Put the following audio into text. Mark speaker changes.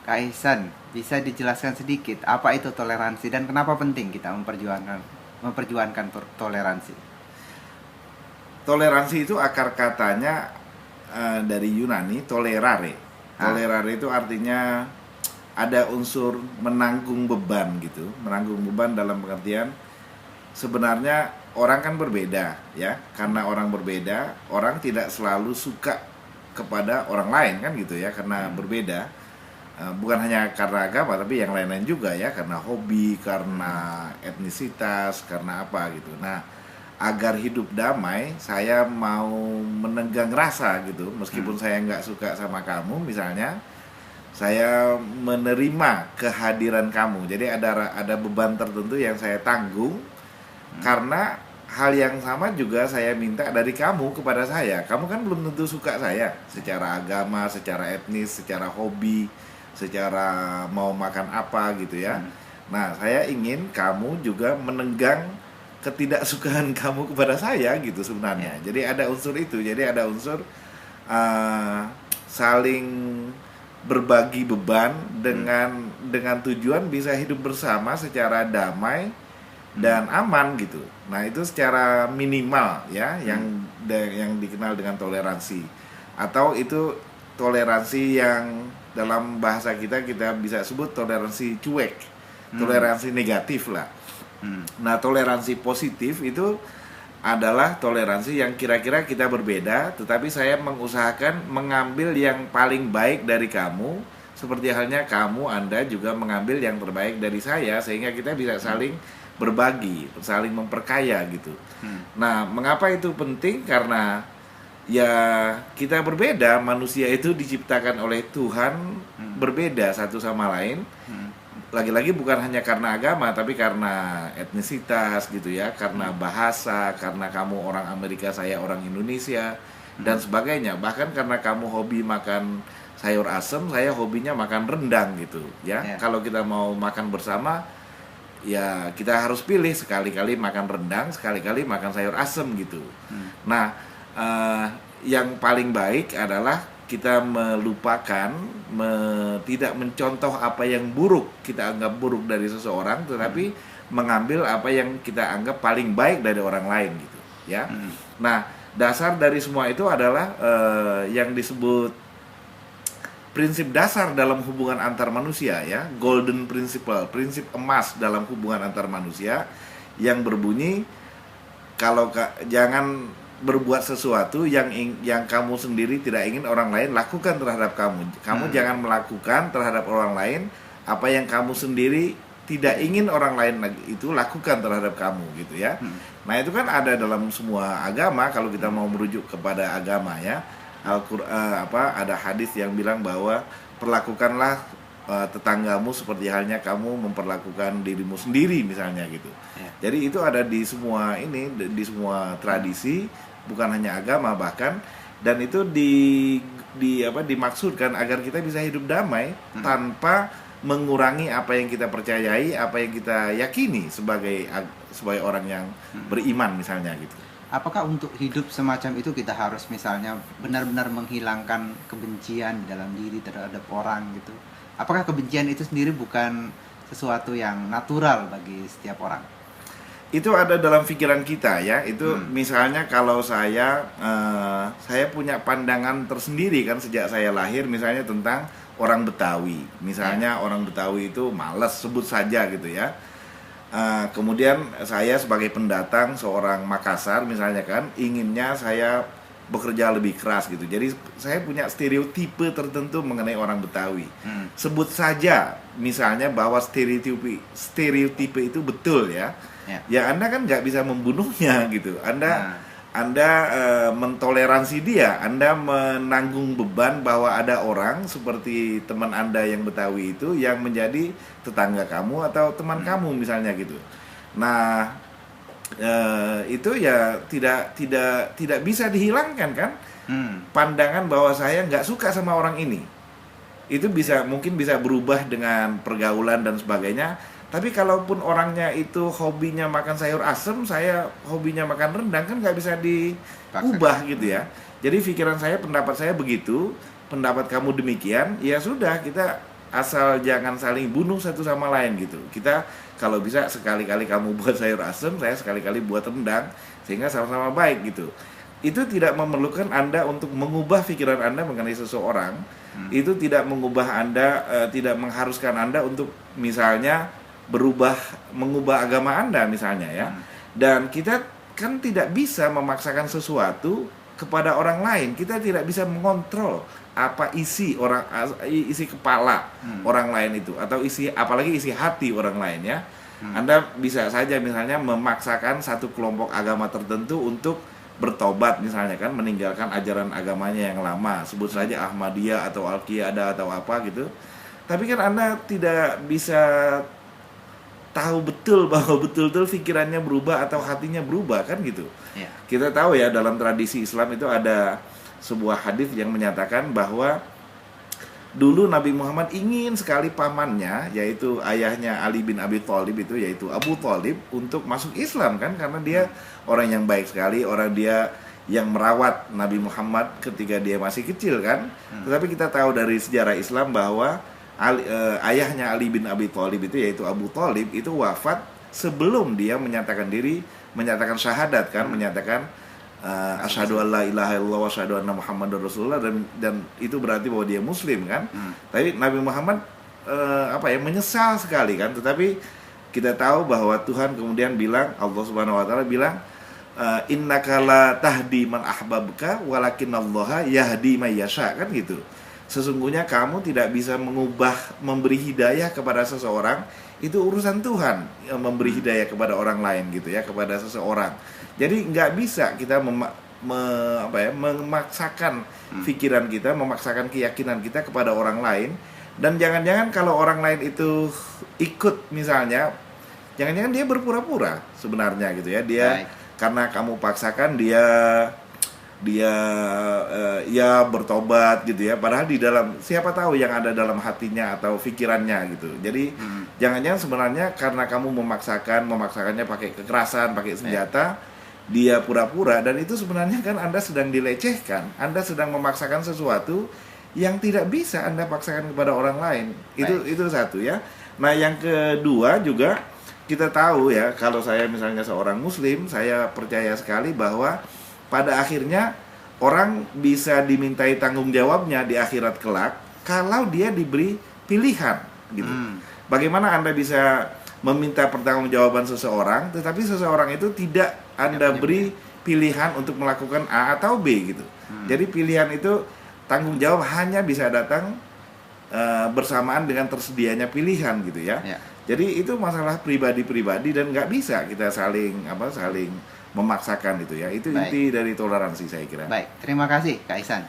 Speaker 1: Kak Ihsan, bisa dijelaskan sedikit apa itu toleransi dan kenapa penting kita memperjuangkan toleransi?
Speaker 2: Toleransi itu akar katanya dari Yunani, tolerare.
Speaker 1: Ah,
Speaker 2: Tolerare itu artinya ada unsur menanggung beban gitu. Menanggung beban dalam pengertian sebenarnya orang kan berbeda ya. Karena orang berbeda, orang tidak selalu suka kepada orang lain kan gitu ya, karena berbeda. Bukan hanya karena agama tapi yang lain-lain juga ya, karena hobi, karena etnisitas, karena apa gitu. Nah, agar hidup damai saya mau menenggang rasa gitu, meskipun saya nggak suka sama kamu misalnya, saya menerima kehadiran kamu. Jadi ada beban tertentu yang saya tanggung karena hal yang sama juga saya minta dari kamu kepada saya. Kamu kan belum tentu suka saya secara agama, secara etnis, secara hobi, secara mau makan apa gitu ya. Nah, saya ingin kamu juga menenggang ketidaksukaan kamu kepada saya gitu sebenarnya. Jadi ada unsur itu. Jadi ada unsur uh, saling berbagi beban dengan tujuan bisa hidup bersama secara damai dan aman gitu. Nah, itu secara minimal ya yang dikenal dengan toleransi. Atau itu toleransi yang dalam bahasa kita bisa sebut toleransi cuek, toleransi negatif lah. Nah, toleransi positif itu adalah toleransi yang kira-kira kita berbeda, tetapi saya mengusahakan mengambil yang paling baik dari kamu, seperti halnya kamu, Anda juga mengambil yang terbaik dari saya, sehingga kita bisa saling berbagi, saling memperkaya gitu. Nah, mengapa itu penting? Karena ya kita berbeda, manusia itu diciptakan oleh Tuhan berbeda satu sama lain. Lagi-lagi bukan hanya karena agama tapi karena etnisitas gitu ya, karena bahasa, karena kamu orang Amerika, saya orang Indonesia dan sebagainya. Bahkan karena kamu hobi makan sayur asem, saya hobinya makan rendang gitu ya. Kalau kita mau makan bersama ya kita harus pilih, sekali-kali makan rendang, sekali-kali makan sayur asem gitu. Nah, yang paling baik adalah kita melupakan, tidak mencontoh apa yang buruk kita anggap buruk dari seseorang, tetapi mengambil apa yang kita anggap paling baik dari orang lain gitu ya. Nah, dasar dari semua itu adalah yang disebut prinsip dasar dalam hubungan antar manusia ya, golden principle, prinsip emas dalam hubungan antar manusia, yang berbunyi kalau jangan berbuat sesuatu yang kamu sendiri tidak ingin orang lain lakukan terhadap kamu. Kamu jangan melakukan terhadap orang lain apa yang kamu sendiri tidak ingin orang lain itu lakukan terhadap kamu gitu ya. Nah, itu kan ada dalam semua agama. Kalau kita mau merujuk kepada agama ya, ada hadis yang bilang bahwa perlakukanlah tetanggamu seperti halnya kamu memperlakukan dirimu sendiri misalnya gitu. Jadi itu ada di semua di semua tradisi, bukan hanya agama bahkan, dan itu dimaksudkan agar kita bisa hidup damai tanpa mengurangi apa yang kita percayai, apa yang kita yakini sebagai orang yang beriman misalnya gitu.
Speaker 1: Apakah untuk hidup semacam itu kita harus misalnya benar-benar menghilangkan kebencian di dalam diri terhadap orang gitu? Apakah kebencian itu sendiri bukan sesuatu yang natural bagi setiap orang?
Speaker 2: Itu ada dalam pikiran kita ya. Itu misalnya kalau saya punya pandangan tersendiri kan sejak saya lahir, misalnya tentang orang Betawi. Misalnya orang Betawi itu malas, sebut saja gitu ya. Kemudian saya sebagai pendatang seorang Makassar misalnya kan, inginnya saya bekerja lebih keras gitu. Jadi saya punya stereotipe tertentu mengenai orang Betawi. Sebut saja misalnya bahwa stereotipe itu betul ya. Ya Anda kan nggak bisa membunuhnya gitu. Anda mentoleransi dia, Anda menanggung beban bahwa ada orang seperti teman Anda yang Betawi itu yang menjadi tetangga kamu atau teman kamu misalnya gitu. Nah, itu ya tidak bisa dihilangkan kan? Pandangan bahwa saya nggak suka sama orang ini. Itu mungkin bisa berubah dengan pergaulan dan sebagainya. Tapi kalaupun orangnya itu hobinya makan sayur asem, saya hobinya makan rendang, kan nggak bisa diubah gitu ya. Jadi pikiran saya, pendapat saya begitu, pendapat kamu demikian, ya sudah, kita asal jangan saling bunuh satu sama lain gitu. Kita kalau bisa sekali-kali kamu buat sayur asem, saya sekali-kali buat rendang, sehingga sama-sama baik gitu. Itu tidak memerlukan Anda untuk mengubah pikiran Anda mengenai seseorang. Itu tidak mengubah Anda, tidak mengharuskan Anda untuk misalnya mengubah agama Anda misalnya ya. Dan kita kan tidak bisa memaksakan sesuatu kepada orang lain. Kita tidak bisa mengontrol apa isi kepala orang lain itu, atau apalagi isi hati orang lain ya. Anda bisa saja misalnya memaksakan satu kelompok agama tertentu untuk bertobat misalnya kan, meninggalkan ajaran agamanya yang lama, sebut saja Ahmadiyah atau Al-Qiyadah atau apa gitu. Tapi kan Anda tidak bisa tahu betul bahwa betul-betul pikirannya berubah atau hatinya berubah kan gitu.
Speaker 1: Ya.
Speaker 2: Kita tahu ya, dalam tradisi Islam itu ada sebuah hadis yang menyatakan bahwa dulu Nabi Muhammad ingin sekali pamannya, yaitu ayahnya Ali bin Abi Thalib itu, yaitu Abu Thalib, untuk masuk Islam kan, karena dia orang yang baik sekali, orang dia yang merawat Nabi Muhammad ketika dia masih kecil kan. Tetapi kita tahu dari sejarah Islam bahwa ayahnya Ali bin Abi Thalib itu, yaitu Abu Thalib, itu wafat sebelum dia menyatakan syahadat kan, menyatakan asyhadu alla ilaha illallah wa asyhadu anna muhammadar rasulullah, dan itu berarti bahwa dia muslim kan. Tapi Nabi Muhammad menyesal sekali kan. Tetapi kita tahu bahwa Tuhan kemudian bilang, Allah Subhanahu wa taala bilang, innaka la tahdi man ahbabka walakinallaha yahdi may yasha kan gitu. Sesungguhnya kamu tidak bisa memberi hidayah kepada seseorang, itu urusan Tuhan yang memberi hidayah kepada orang lain gitu ya, kepada seseorang. Jadi nggak bisa kita memaksakan pikiran kita, memaksakan keyakinan kita kepada orang lain. Dan jangan-jangan kalau orang lain itu ikut misalnya, jangan-jangan dia berpura-pura sebenarnya gitu ya. Dia karena kamu paksakan dia ya bertobat gitu ya, padahal di dalam, siapa tahu yang ada dalam hatinya atau pikirannya gitu. Jadi jangan-jangan sebenarnya karena kamu memaksakannya pakai kekerasan, pakai senjata, dia pura-pura, dan itu sebenarnya kan Anda sedang dilecehkan, Anda sedang memaksakan sesuatu yang tidak bisa Anda paksakan kepada orang lain. Itu satu ya. Nah, yang kedua juga kita tahu ya, kalau saya misalnya seorang muslim, saya percaya sekali bahwa pada akhirnya orang bisa dimintai tanggung jawabnya di akhirat kelak kalau dia diberi pilihan gitu. Bagaimana Anda bisa meminta pertanggungjawaban seseorang, tetapi seseorang itu tidak Anda beri pilihan untuk melakukan A atau B gitu. Jadi pilihan itu, tanggung jawab hanya bisa datang bersamaan dengan tersedianya pilihan gitu ya. Jadi itu masalah pribadi-pribadi, dan nggak bisa kita saling memaksakan itu ya. Itu inti dari toleransi saya kira.
Speaker 1: Baik, terima kasih Kak Ihsan.